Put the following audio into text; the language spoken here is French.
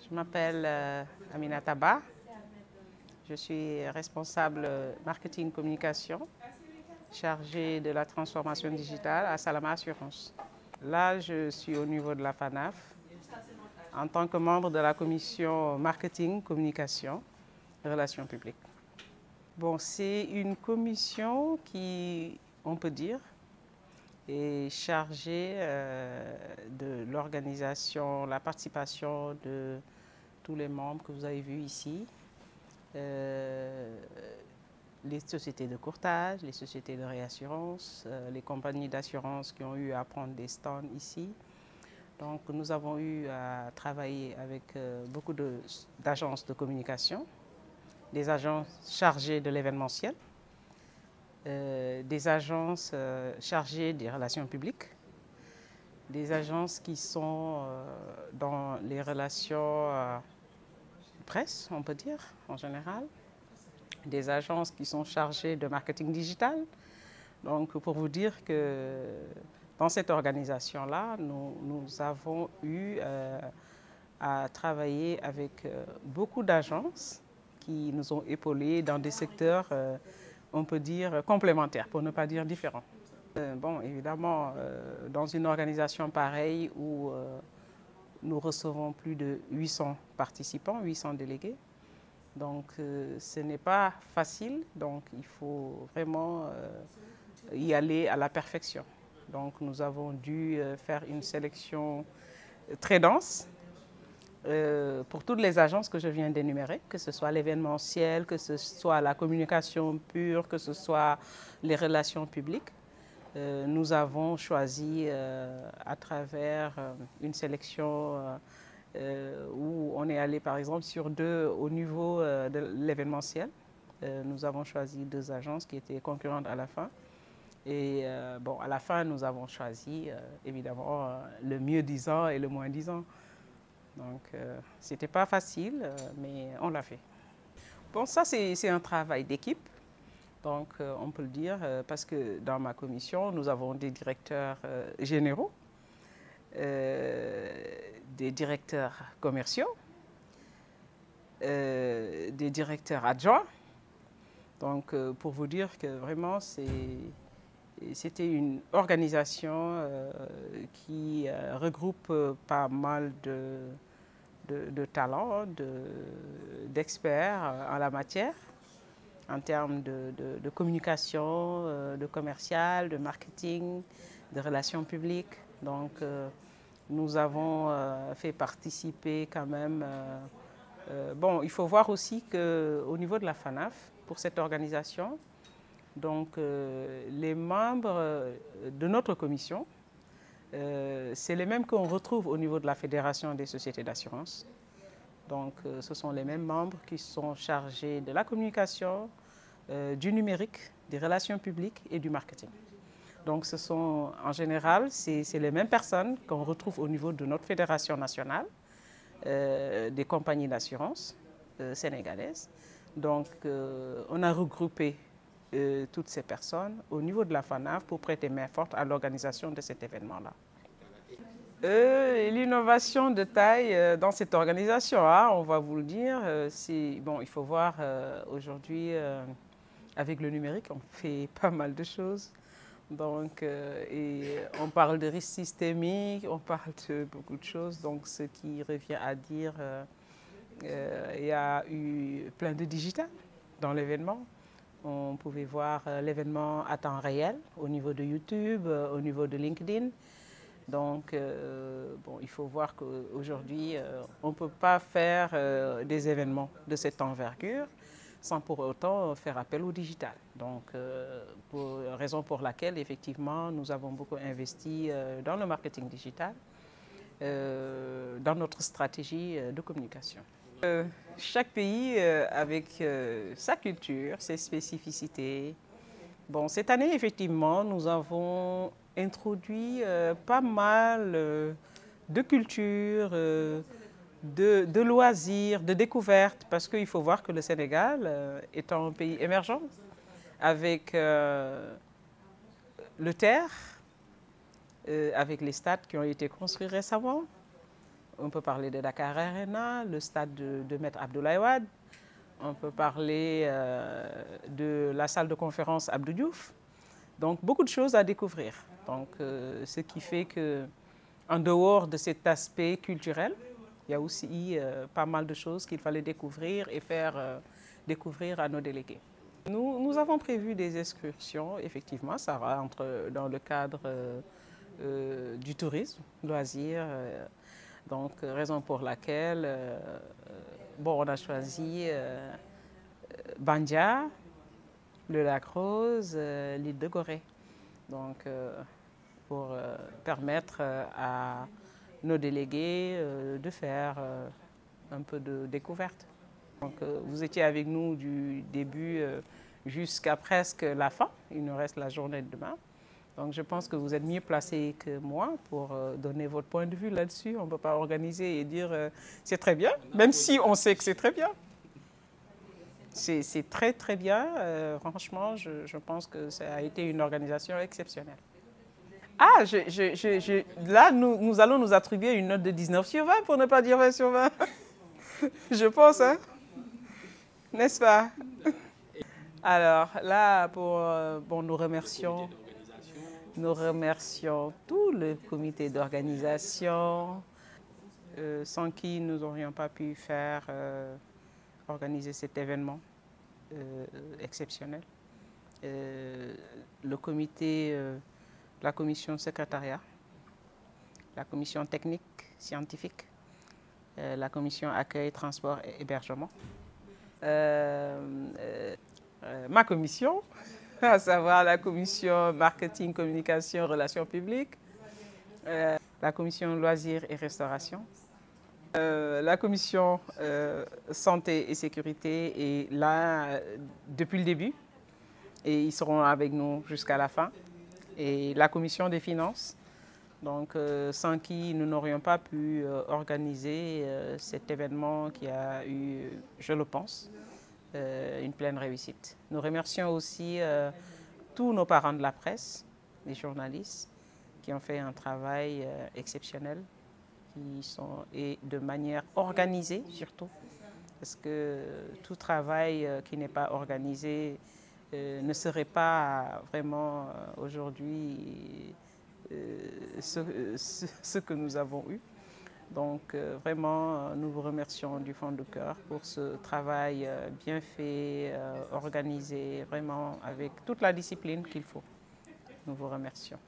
Je m'appelle Aminata Ba. Je suis responsable marketing communication, chargée de la transformation digitale à Salama Assurance. Là, je suis au niveau de la FANAF en tant que membre de la commission marketing, communication et relations publiques. Bon, c'est une commission qui, on peut dire, est chargée de l'organisation, la participation de tous les membres que vous avez vus ici, les sociétés de courtage, les sociétés de réassurance, les compagnies d'assurance qui ont eu à prendre des stands ici. Donc nous avons eu à travailler avec beaucoup d'agences de communication, des agences chargées de l'événementiel, des agences chargées des relations publiques, des agences qui sont dans les relations presse, on peut dire, en général, des agences qui sont chargées de marketing digital. Donc, pour vous dire que dans cette organisation-là, nous avons eu à travailler avec beaucoup d'agences qui nous ont épaulés dans des secteurs, on peut dire, complémentaires, pour ne pas dire différents. Bon, évidemment, dans une organisation pareille où nous recevons plus de 800 participants, 800 délégués. Donc, ce n'est pas facile. Donc, il faut vraiment y aller à la perfection. Donc, nous avons dû faire une sélection très dense pour toutes les agences que je viens d'énumérer, que ce soit l'événementiel, que ce soit la communication pure, que ce soit les relations publiques. Nous avons choisi à travers une sélection où on est allé par exemple sur 2 au niveau de l'événementiel. Nous avons choisi 2 agences qui étaient concurrentes à la fin. Et bon, à la fin, nous avons choisi évidemment le mieux disant et le moins disant. Donc, c'était pas facile, mais on l'a fait. Bon, ça, c'est un travail d'équipe. Donc, on peut le dire, parce que dans ma commission, nous avons des directeurs généraux, des directeurs commerciaux, des directeurs adjoints. Donc, pour vous dire que vraiment, c'était une organisation qui regroupe pas mal de talents, d'experts en la matière, en termes de communication, de commercial, de marketing, de relations publiques. Donc, nous avons fait participer quand même. Bon, il faut voir aussi qu'au niveau de la FANAF, pour cette organisation, donc les membres de notre commission, c'est les mêmes qu'on retrouve au niveau de la Fédération des sociétés d'assurance. Donc, ce sont les mêmes membres qui sont chargés de la communication, du numérique, des relations publiques et du marketing. Donc, ce sont en général, c'est les mêmes personnes qu'on retrouve au niveau de notre fédération nationale, des compagnies d'assurance sénégalaises. Donc, on a regroupé toutes ces personnes au niveau de la FANAF pour prêter main forte à l'organisation de cet événement-là. L'innovation de taille dans cette organisation, hein, on va vous le dire, bon, il faut voir aujourd'hui avec le numérique, on fait pas mal de choses. Donc, et on parle de risques systémiques, on parle de beaucoup de choses. Donc, ce qui revient à dire, il y a eu plein de digital dans l'événement. On pouvait voir l'événement à temps réel au niveau de YouTube, au niveau de LinkedIn. Donc, bon, il faut voir qu'aujourd'hui, on ne peut pas faire des événements de cette envergure sans pour autant faire appel au digital. Donc, raison pour laquelle, effectivement, nous avons beaucoup investi dans le marketing digital, dans notre stratégie de communication. Chaque pays avec sa culture, ses spécificités. Bon, cette année, effectivement, nous avons introduit pas mal de culture, de loisirs, de découvertes, parce qu'il faut voir que le Sénégal, étant un pays émergent, avec le terre, avec les stades qui ont été construits récemment, On peut parler de Dakar Arena, le stade de Maître Abdoulaye Wade. On peut parler de la salle de conférence Abdou Diouf. Donc, beaucoup de choses à découvrir. Donc, ce qui fait que, en dehors de cet aspect culturel, il y a aussi pas mal de choses qu'il fallait découvrir et faire découvrir à nos délégués. Nous avons prévu des excursions, effectivement, ça rentre dans le cadre du tourisme, loisirs. Donc, raison pour laquelle bon, on a choisi Bandia, le lac Rose, l'île de Gorée. Donc, pour permettre à nos délégués de faire un peu de découverte. Donc, vous étiez avec nous du début jusqu'à presque la fin. Il nous reste la journée de demain. Donc, je pense que vous êtes mieux placé que moi pour donner votre point de vue là-dessus. On ne peut pas organiser et dire c'est très bien, même si on sait que c'est très bien. C'est très, très bien. Franchement, je pense que ça a été une organisation exceptionnelle. Ah, là, nous allons nous attribuer une note de 19 sur 20 pour ne pas dire 20 sur 20. Je pense, hein? N'est-ce pas? Alors là, bon, nous remercions tout le comité d'organisation, sans qui nous n'aurions pas pu faire organiser cet événement exceptionnel. Le comité, la commission secrétariat, la commission technique, scientifique, la commission accueil, transport et hébergement, ma commission, à savoir la commission marketing, communication, relations publiques, la commission loisirs et restauration, la commission santé et sécurité est là depuis le début et ils seront avec nous jusqu'à la fin. Et la commission des finances, donc sans qui nous n'aurions pas pu organiser cet événement qui a eu, je le pense, une pleine réussite. Nous remercions aussi tous nos parents de la presse, les journalistes, qui ont fait un travail exceptionnel, et de manière organisée surtout, parce que tout travail qui n'est pas organisé ne serait pas vraiment aujourd'hui ce que nous avons eu. Donc vraiment, nous vous remercions du fond du cœur pour ce travail bien fait, organisé, vraiment avec toute la discipline qu'il faut. Nous vous remercions.